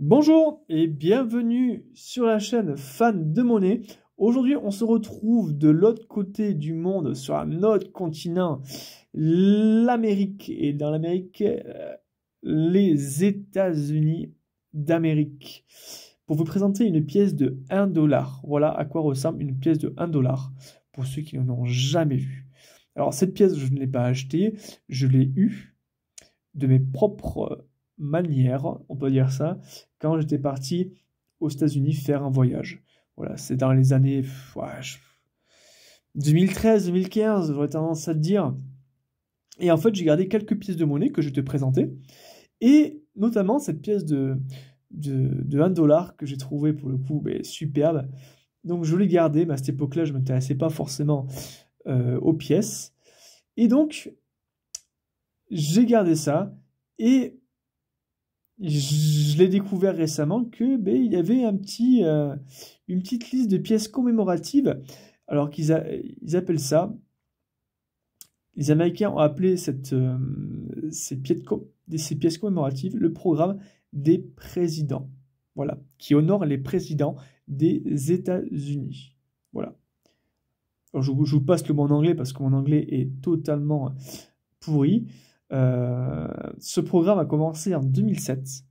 Bonjour et bienvenue sur la chaîne Fan de Monnaie. Aujourd'hui, on se retrouve de l'autre côté du monde, sur un autre continent, l'Amérique. Et dans l'Amérique, les États-Unis d'Amérique. Pour vous présenter une pièce de 1 $. Voilà à quoi ressemble une pièce de 1 $, pour ceux qui n'en ont jamais vu. Alors, cette pièce, je ne l'ai pas achetée, je l'ai eue de mes propres manières, on peut dire ça, quand j'étais parti aux États-Unis faire un voyage. Voilà, c'est dans les années 2013-2015, j'aurais tendance à te dire. Et en fait, j'ai gardé quelques pièces de monnaie que je te présentais, et notamment cette pièce de 1 $ que j'ai trouvé pour le coup superbe. Donc je l'ai gardée, mais à cette époque-là, je ne m'intéressais pas forcément aux pièces. Et donc, j'ai gardé ça, et je l'ai découvert récemment que il y avait une petite liste de pièces commémoratives. Alors ils appellent ça, les Américains ont appelé ces pièces commémoratives le programme des présidents. Voilà, qui honore les présidents des États-Unis. Voilà. Alors, je vous passe le mot en anglais parce que mon anglais est totalement pourri. Ce programme a commencé en 2007.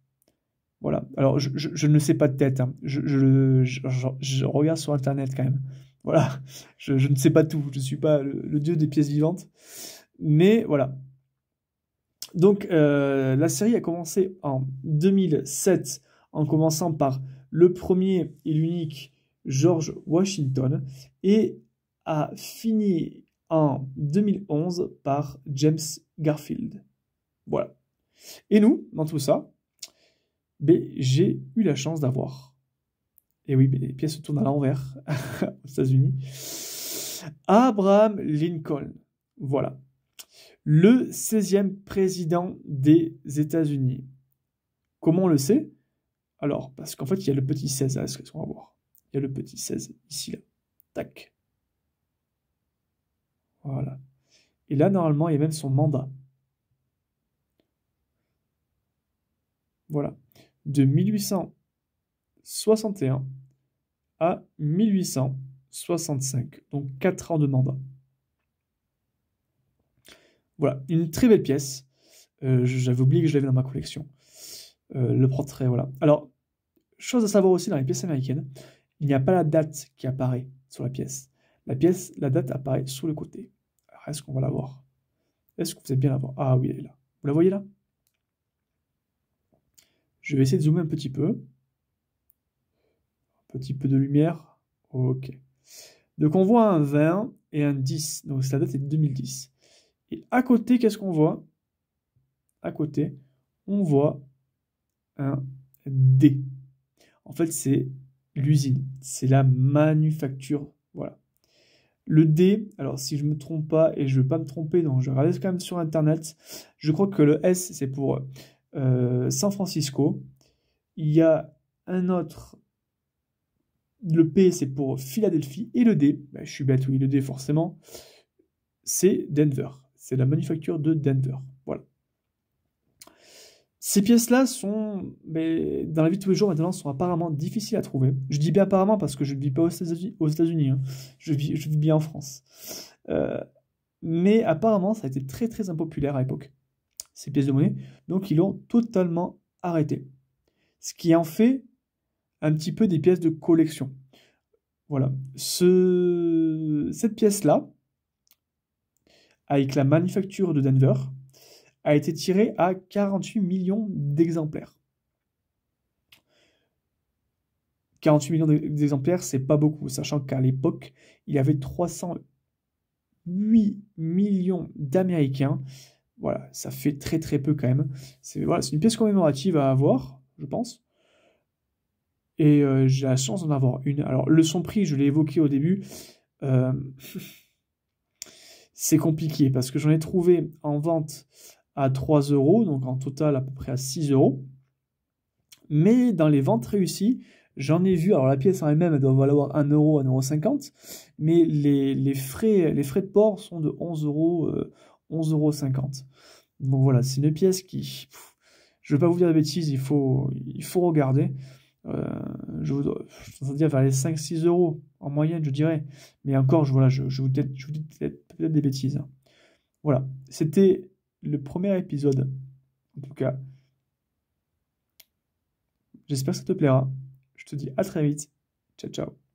Voilà. Alors, je ne le sais pas de tête, hein. Je regarde sur Internet quand même. Voilà. Je ne sais pas tout. Je ne suis pas le dieu des pièces vivantes. Mais voilà. Donc, la série a commencé en 2007, en commençant par le premier et l'unique George Washington, et a fini en 2011 par James Garfield. Voilà. Et nous, dans tout ça, j'ai eu la chance d'avoir, et oui, les pièces se tournent à l'envers aux États-Unis, Abraham Lincoln. Voilà. Le 16e président des États-Unis. Comment on le sait? Alors, parce qu'en fait, il y a le petit 16 là, ce qu'on va voir. Il y a le petit 16 ici, là. Tac. Voilà. Et là, normalement, il y a même son mandat. Voilà. De 1861 à 1865. Donc 4 ans de mandat. Voilà. Une très belle pièce. J'avais oublié que je l'avais dans ma collection. Le portrait, voilà. Alors, chose à savoir aussi dans les pièces américaines, il n'y a pas la date qui apparaît sur la pièce. La date apparaît sur le côté. Alors, est-ce qu'on va la voir? Est-ce que vous allez bien la voir? Ah oui, elle est là. Vous la voyez là? Je vais essayer de zoomer un petit peu. Un petit peu de lumière. Ok. Donc on voit un 20 et un 10. Donc la date est de 2010. Et à côté, qu'est-ce qu'on voit? À côté, on voit un D. En fait, c'est l'usine. C'est la manufacture. Voilà. Le D, alors si je ne me trompe pas, et je ne veux pas me tromper, donc je regarde quand même sur Internet, je crois que le S, c'est pour San Francisco. Il y a un autre, le P, c'est pour Philadelphie, et le D, je suis bête, oui, le D forcément, c'est Denver. C'est la manufacture de Denver. Voilà. Ces pièces-là sont, dans la vie de tous les jours maintenant, sont apparemment difficiles à trouver. Je dis bien apparemment parce que je ne vis pas aux États-Unis, hein. Je vis bien en France. Mais apparemment, ça a été très très impopulaire à l'époque, ces pièces de monnaie. Donc ils l'ont totalement arrêté. Ce qui en fait un petit peu des pièces de collection. Voilà. Cette pièce-là, avec la manufacture de Denver, a été tirée à 48 millions d'exemplaires. 48 millions d'exemplaires, c'est pas beaucoup, sachant qu'à l'époque, il y avait 308 millions d'Américains. Voilà, ça fait très très peu quand même. C'est une pièce commémorative à avoir, je pense. Et j'ai la chance d'en avoir une. Alors, son prix, je l'ai évoqué au début. C'est compliqué parce que j'en ai trouvé en vente à 3 €, donc en total à peu près à 6 €. Mais dans les ventes réussies, j'en ai vu, alors la pièce en elle-même, elle doit valoir 1 €, 1,50 €, mais les frais de port sont de 11 €, 11,50 €. Donc voilà, c'est une pièce qui, Je ne veux pas vous dire de bêtises, il faut regarder. Je vous dire vers les 5-6 euros en moyenne, je dirais. Mais encore, je vous dis peut-être des bêtises. Voilà, c'était le premier épisode. En tout cas, j'espère que ça te plaira. Je te dis à très vite. Ciao, ciao.